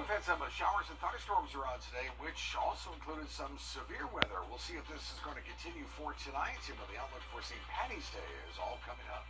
we've had some showers and thunderstorms around today, which also included some severe weather. We'll see if this is going to continue for tonight. The outlook for St. Patty's Day is all coming up.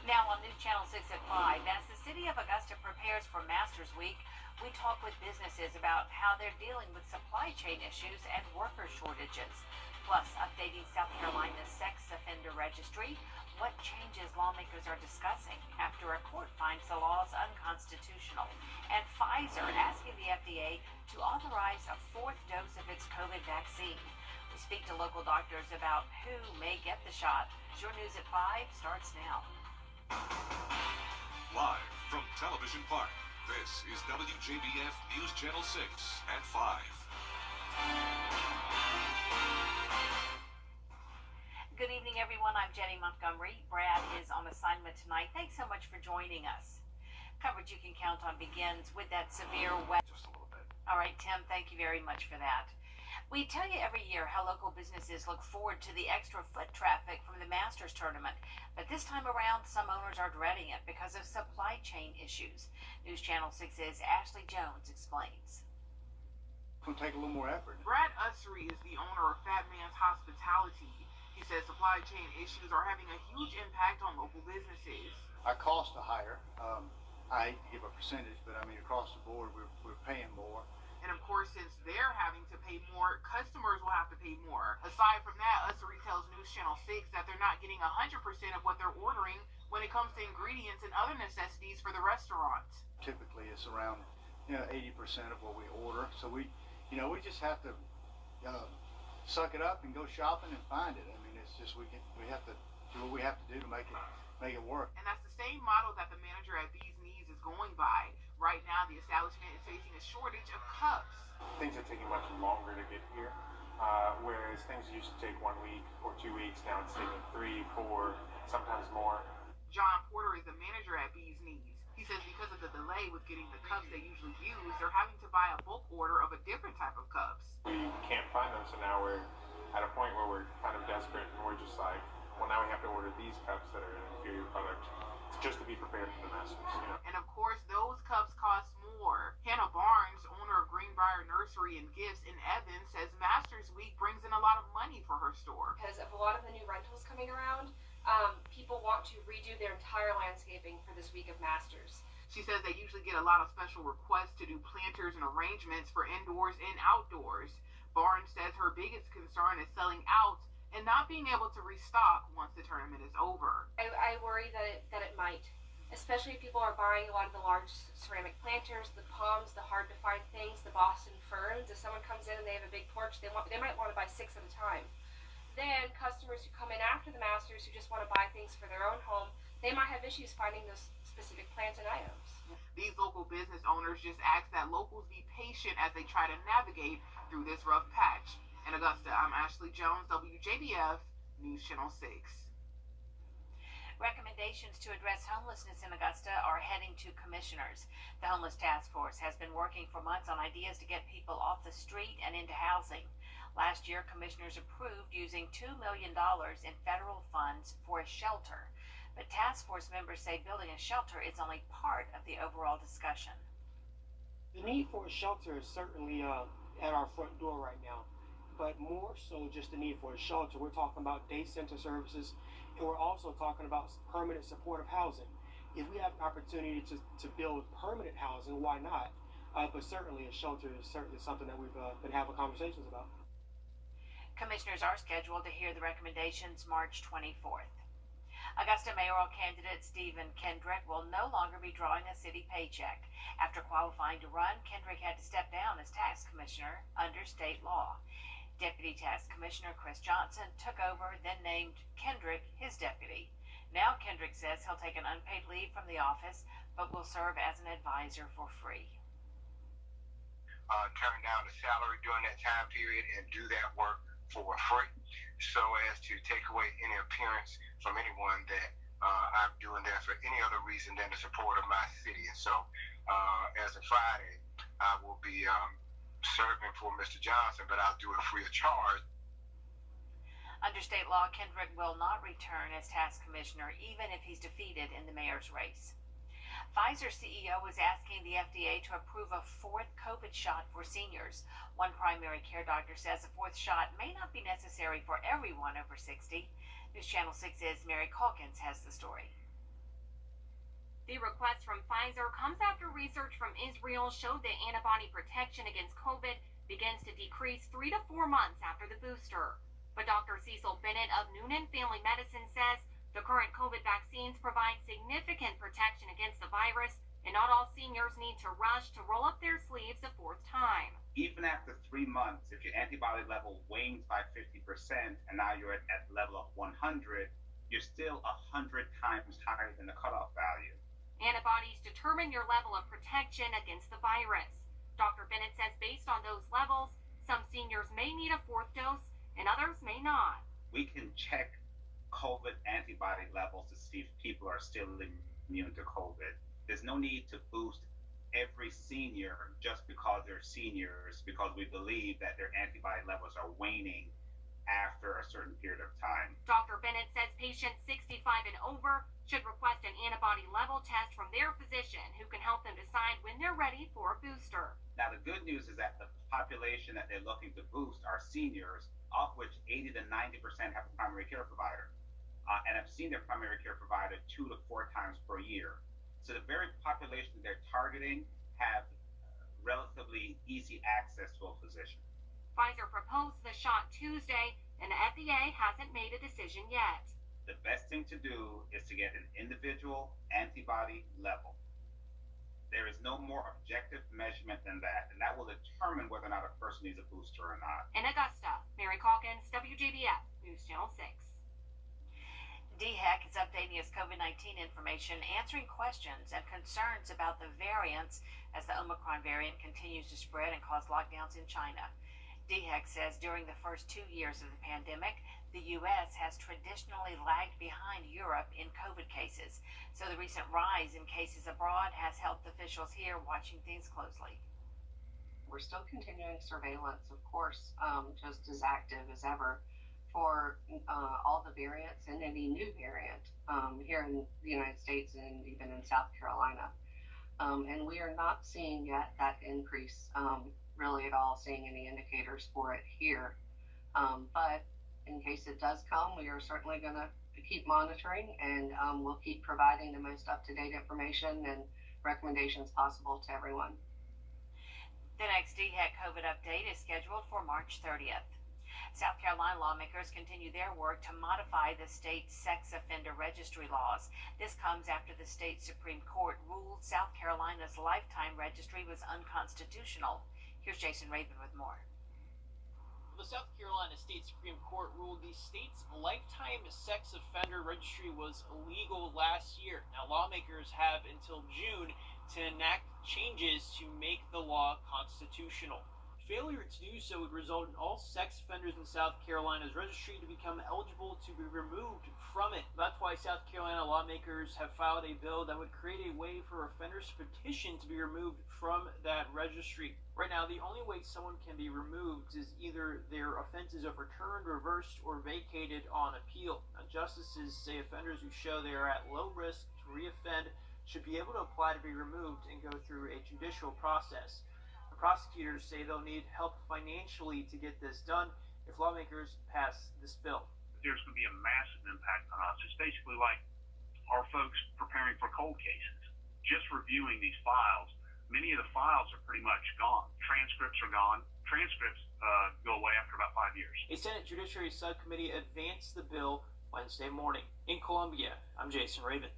Now on News Channel 6 at 5, as the city of Augusta prepares for Masters Week, we talk with businesses about how they're dealing with supply chain issues and worker shortages. Plus, updating South Carolina's sex offender registry, what changes lawmakers are discussing after a court finds the laws unconstitutional, and Pfizer asking the FDA to authorize a fourth dose of its COVID vaccine. We speak to local doctors about who may get the shot. Your News at 5 starts now. Live from Television Park, this is Wjbf News Channel 6 at 5. Good evening, everyone. I'm Jenny Montgomery. Brad is on assignment tonight. Thanks so much for joining us. Coverage you can count on begins with that severe weather. Just a little bit. All right, Tim, thank you very much for that. We tell you every year how local businesses look forward to the extra foot traffic from the Masters tournament. But this time around, some owners are dreading it because of supply chain issues. News Channel 6's Ashley Jones explains. It's going to take a little more effort. Brad Ussery is the owner of Fat Man's Hospitality. He says supply chain issues are having a huge impact on local businesses. Our cost to hire, I hate to give a percentage, but I mean across the board we're paying more. And of course, since they're having to pay more, customers will have to pay more. Aside from that, Ussery tells News Channel 6 that they're not getting 100% of what they're ordering when it comes to ingredients and other necessities for the restaurant. Typically it's around 80% of what we order. So we just have to suck it up and go shopping and find it. I mean, it's just we have to do what we have to do to make it work. And that's the same model that the manager at Bee's Knees is going by. Right now, the establishment is facing a shortage of cups. Things are taking much longer to get here, whereas things used to take 1 week or 2 weeks. Now it's taking 3, 4, sometimes more. John Porter is the manager at Bee's Knees. He says because of the delay with getting the cups they usually use, they're having to buy a bulk order of a different type of cups. We can't find them, so now we're at a point where we're kind of desperate, and we're just like, well, now we have to order these cups that are an inferior product just to be prepared for the Masters. And of course, those cups cost more. Hannah Barnes, owner of Greenbrier Nursery and Gifts in Evans, says Masters Week brings in a lot of money for her store. Because of a lot of the new rentals coming around, people want to redo their entire landscaping for this week of Masters. She says they usually get a lot of special requests to do planters and arrangements for indoors and outdoors. Barnes says her biggest concern is selling out and not being able to restock once the tournament is over. I worry that it might, especially if people are buying a lot of the large ceramic planters, the palms, the hard to find things, the Boston ferns. If someone comes in and they have a big porch, they might want to buy 6 at a time. Then customers who come in after the Masters who just want to buy things for their own home, they might have issues finding those specific plants and items. These local business owners just ask that locals be patient as they try to navigate through this rough patch. In Augusta, I'm Ashley Jones, WJBF, News Channel 6. Recommendations to address homelessness in Augusta are heading to commissioners. The Homeless Task Force has been working for months on ideas to get people off the street and into housing. Last year, commissioners approved using $2 million in federal funds for a shelter. But task force members say building a shelter is only part of the overall discussion. The need for a shelter is certainly at our front door right now. But more so just the need for a shelter. We're talking about day center services, and we're also talking about permanent supportive housing. If we have an opportunity to build permanent housing, why not? But certainly a shelter is certainly something that we've been having conversations about. Commissioners are scheduled to hear the recommendations March 24th. Augusta mayoral candidate Stephen Kendrick will no longer be drawing a city paycheck. After qualifying to run, Kendrick had to step down as tax commissioner under state law. Deputy Tax Commissioner Chris Johnson took over, then named Kendrick his deputy. Now Kendrick says he'll take an unpaid leave from the office, but will serve as an advisor for free. Turn down the salary during that time period and do that work for free, so as to take away any appearance from anyone that I'm doing that for any other reason than the support of my city. And so as of Friday, I will be serving for Mr. Johnson, but I'll do it free of charge. Under state law, Kendrick will not return as tax commissioner even if he's defeated in the mayor's race. Pfizer CEO is asking the FDA to approve a fourth COVID shot for seniors. One primary care doctor says a fourth shot may not be necessary for everyone over 60. News Channel 6's Mary Calkins has the story. The request from Pfizer comes after research from Israel showed that antibody protection against COVID begins to decrease 3 to 4 months after the booster. But Dr. Cecil Bennett of Noonan Family Medicine says the current COVID vaccines provide significant protection against the virus, and not all seniors need to rush to roll up their sleeves a fourth time. Even after 3 months, if your antibody level wanes by 50% and now you're at the level of 100, you're still 100 times higher than the cutoff value. Antibodies determine your level of protection against the virus. Dr. Bennett says based on those levels, some seniors may need a fourth dose and others may not. We can check COVID antibody levels to see if people are still immune to COVID. There's no need to boost every senior just because they're seniors, because we believe that their antibody levels are waning after a certain period of time. Dr. Bennett says patients 65 and over should request an antibody level test from their physician, who can help them decide when they're ready for a booster. Now, the good news is that the population that they're looking to boost are seniors, of which 80 to 90% have a primary care provider, and have seen their primary care provider 2 to 4 times per year. So the very population they're targeting have relatively easy access to a physician. Pfizer proposed the shot Tuesday, and the FDA hasn't made a decision yet. The best thing to do is to get an individual antibody level. There is no more objective measurement than that, and that will determine whether or not a person needs a booster or not. In Augusta, Mary Calkins, WJBF, News Channel 6. DHEC is updating its COVID-19 information, answering questions and concerns about the variants as the Omicron variant continues to spread and cause lockdowns in China. DHEC says during the first 2 years of the pandemic, the U.S. has traditionally lagged behind Europe in COVID cases. So the recent rise in cases abroad has helped officials here watching things closely. We're still continuing surveillance, of course, just as active as ever for all the variants and any new variant here in the United States and even in South Carolina. And we are not seeing yet that increase really at all, seeing any indicators for it here. But in case it does come, we are certainly going to keep monitoring, and we'll keep providing the most up-to-date information and recommendations possible to everyone. The next DHEC COVID update is scheduled for March 30th. South Carolina lawmakers continue their work to modify the state's sex offender registry laws. This comes after the state Supreme Court ruled South Carolina's lifetime registry was unconstitutional. Here's Jason Raven with more. The South Carolina State Supreme Court ruled the state's lifetime sex offender registry was illegal last year. Now, lawmakers have until June to enact changes to make the law constitutional. Failure to do so would result in all sex offenders in South Carolina's registry to become eligible to be removed from it. That's why South Carolina lawmakers have filed a bill that would create a way for offenders to petition to be removed from that registry. Right now, the only way someone can be removed is either their offense is overturned, reversed, or vacated on appeal. Now, justices say offenders who show they are at low risk to reoffend should be able to apply to be removed and go through a judicial process. The prosecutors say they'll need help financially to get this done if lawmakers pass this bill. There's going to be a massive impact on us. It's basically like our folks preparing for cold cases. Just reviewing these files, many of the files are pretty much gone. Transcripts are gone. Transcripts go away after about 5 years. A Senate Judiciary Subcommittee advanced the bill Wednesday morning. In Columbia, I'm Jason Raven.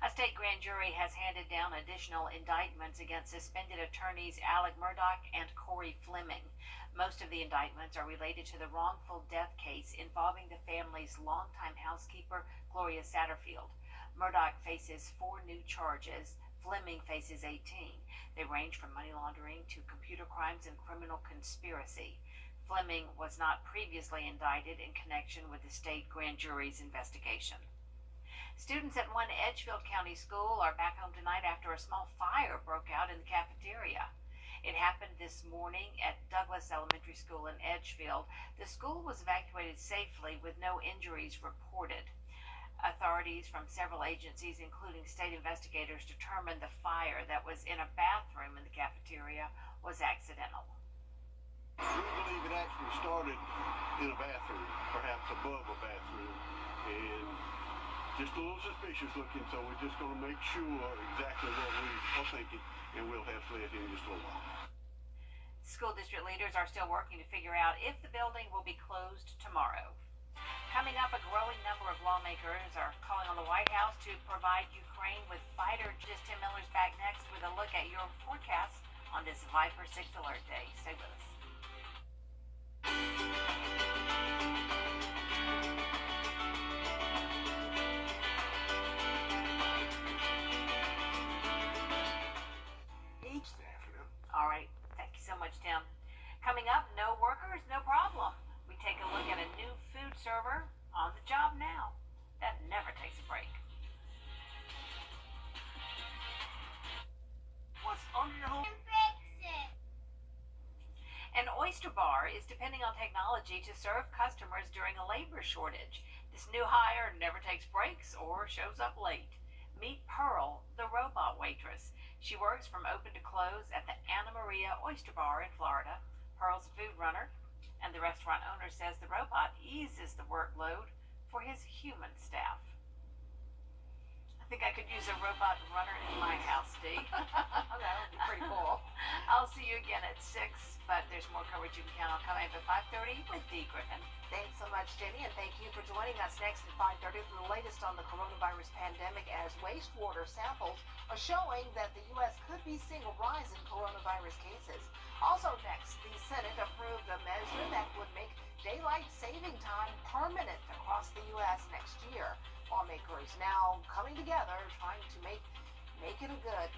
A state grand jury has handed down additional indictments against suspended attorneys Alec Murdaugh and Corey Fleming. Most of the indictments are related to the wrongful death case involving the family's longtime housekeeper, Gloria Satterfield. Murdaugh faces 4 new charges. Fleming faces 18. They range from money laundering to computer crimes and criminal conspiracy. Fleming was not previously indicted in connection with the state grand jury's investigation. Students at one Edgefield County school are back home tonight after a small fire broke out in the cafeteria. It happened this morning at Douglas Elementary School in Edgefield. The school was evacuated safely with no injuries reported. Authorities from several agencies, including state investigators, determined the fire that was in a bathroom in the cafeteria was accidental. We believe it actually started in a bathroom, perhaps above a bathroom, and just a little suspicious looking, so we're just going to make sure exactly what we are thinking, and we'll have Sled here in just a little while. School district leaders are still working to figure out if the building will be closed tomorrow. Coming up, a growing number of lawmakers are calling on the White House to provide Ukraine with fighter jets. Tim Miller's back next with a look at your forecast on this Viper 6 Alert Day. Stay with us. All right. Thank you so much, Tim. Coming up, no workers, no problem. We take a look at a new food server on the job now that never takes a break. What's under your home? An oyster bar is depending on technology to serve customers during a labor shortage. This new hire never takes breaks or shows up late. Meet Pearl, the robot waitress. She works from open to close at the Anna Maria Oyster Bar in Florida. Pearl's a food runner, and the restaurant owner says the robot eases the workload for his human staff. I think I could use a robot runner in my house, Dee. That would be pretty cool. I'll see you again at 6, but there's more coverage you can count on coming up at 5:30 with Dee Griffin. Thanks so much, Jenny, and thank you for joining us next at 5:30 for the latest on the coronavirus pandemic, as wastewater samples are showing that the U.S. could be seeing a rise in coronavirus cases. Also next, the Senate approved a measure that would make daylight saving time permanent across the U.S. next year. Lawmakers now coming together trying to make it a good